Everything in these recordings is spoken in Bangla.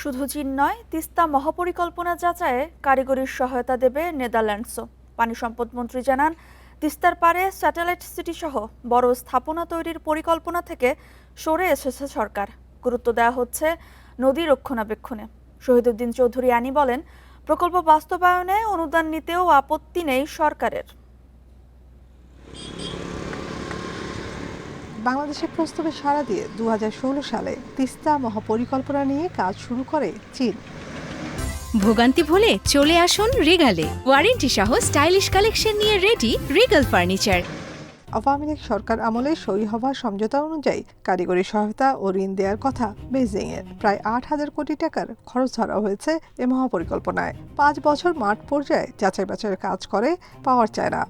শুধু চীন নয়, তিস্তা মহাপরিকল্পনা যাচাইয়ে কারিগরি সহায়তা দেবে নেদারল্যান্ডসও। পানি সম্পদ মন্ত্রী জানান, তিস্তার পারে স্যাটেলাইট সিটি সহ বড় স্থাপনা তৈরির পরিকল্পনা থেকে সরে এসেছে সরকার। গুরুত্ব দেওয়া হচ্ছে নদী রক্ষণাবেক্ষণে। শহীদুদ্দিন চৌধুরী আনি বলেন, প্রকল্প বাস্তবায়নে অনুদান নিতেও আপত্তি নেই সরকারের। বাংলাদেশের প্রস্তাবে সাড়া দিয়ে 2016 সালে তিস্তা মহাপরিকল্পনা নিয়ে কাজ শুরু করে চীন। ভোগান্তি ভুলে চলে আসুন রিগালে, ওয়ারেন্টি সহ স্টাইলিশ কালেকশন নিয়ে ready Regal furniture. Awami League সরকার আমলে সই হওয়া সমঝোতা অনুযায়ী কারিগরি সহায়তা ও ঋণ দেওয়ার কথা বেইজিংয়ের। প্রায় 8,000 কোটি টাকার খরচ ধরা হয়েছে এ মহাপরিকল্পনায়। 5 বছর মাঠ পর্যায়ে যাচাই বাছাইয়ের কাজ করে পাওয়ার চায়না।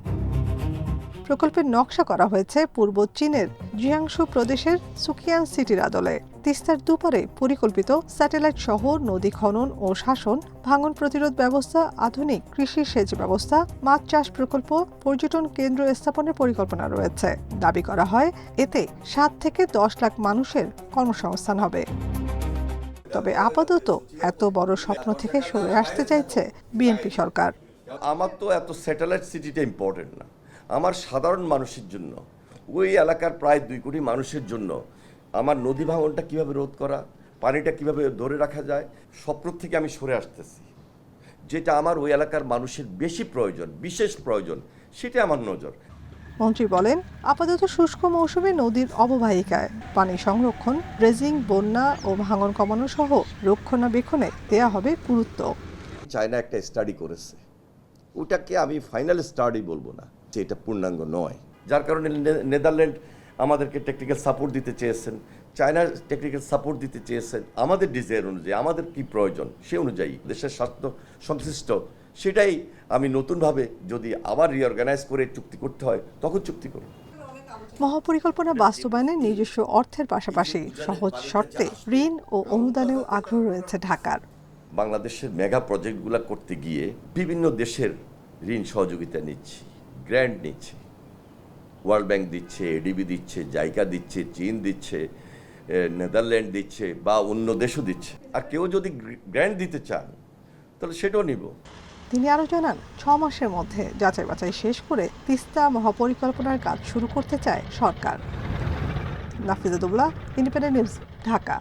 প্রকল্পের নকশা করা হয়েছে পূর্ব চীনের জিয়াংশু প্রদেশের সুকিয়ান সিটির আদলে। তিস্তার দুপারে পরিকল্পিত স্যাটেলাইট শহর, নদী খনন ও শাসন, ভাঙন প্রতিরোধ ব্যবস্থা, আধুনিক কৃষি সেচ ব্যবস্থা, মাছ চাষ প্রকল্প, পর্যটন কেন্দ্র স্থাপনের পরিকল্পনা রয়েছে। দাবি করা হয় এতে 7 থেকে 10 লাখ মানুষের কর্মসংস্থান হবে। তবে আপাতত এত বড় স্বপ্ন থেকে সরে আসতে চাইছে বিএনপি সরকার। আমার তো এত স্যাটেলাইট সিটিটা ইম্পর্টেন্ট না, আমার সাধারণ মানুষের জন্য, ওই এলাকার প্রায় 2 কোটি মানুষের জন্য আমার নদী ভাঙনটা কীভাবে রোধ করা, পানিটা কিভাবে ধরে রাখা যায়, স্বপ্ন থেকে আমি সরে আসতেছি। যেটা আমার ওই এলাকার মানুষের বেশি প্রয়োজন, বিশেষ প্রয়োজন, সেটা আমার নজর। মন্ত্রী বলেন, আপাতত শুষ্ক মৌসুমে নদীর অববাহিকায় পানি সংরক্ষণ, ড্রেজিং, বন্যা ও ভাঙন কমানো সহ রক্ষণাবেক্ষণে দেয়া হবে গুরুত্ব। চায়না একটা স্টাডি করেছে, ওটাকে আমি ফাইনাল স্টাডি বলবো না, যে এটা পূর্ণাঙ্গ নয়। যার কারণে নেদারল্যান্ড আমাদেরকে টেকনিক্যাল সাপোর্ট দিতে চেয়েছেন, চায়না টেকনিক্যাল সাপোর্ট দিতে চেয়েছেন। আমাদের ডিজাইন অনুযায়ী, আমাদের কি প্রয়োজন সে অনুযায়ী, দেশের স্বার্থ সংশ্লিষ্ট, সেটাই আমি নতুনভাবে যদি আবার রিঅর্গানাইজ করে চুক্তি করতে হয় তখন চুক্তি করব। মহাপরিকল্পনা বাস্তবায়নে নিজস্ব অর্থের পাশাপাশি সহজ শর্তে ঋণ ও অনুদানেও আগ্রহ রয়েছে ঢাকার। বাংলাদেশের মেগা প্রজেক্টগুলো করতে গিয়ে বিভিন্ন দেশের ঋণ সহযোগিতা নিচ্ছি, গ্র্যান্ট নিচ্ছি। ওয়ার্ল্ড ব্যাংক দিচ্ছে, এডিবি দিচ্ছে, জাইকা দিচ্ছে, চীন দিচ্ছে, নেদারল্যান্ড দিচ্ছে, বা অন্য দেশও দিচ্ছে। আর কেউ যদি গ্র্যান্ট দিতে চান তাহলে সেটাও নিব। তিনি আরও জানান, 6 মাসের মধ্যে যাচাই বাছাই শেষ করে তিস্তা মহাপরিকল্পনার কাজ শুরু করতে চায় সরকার। Nafiza Dubla, independent news, Dhaka.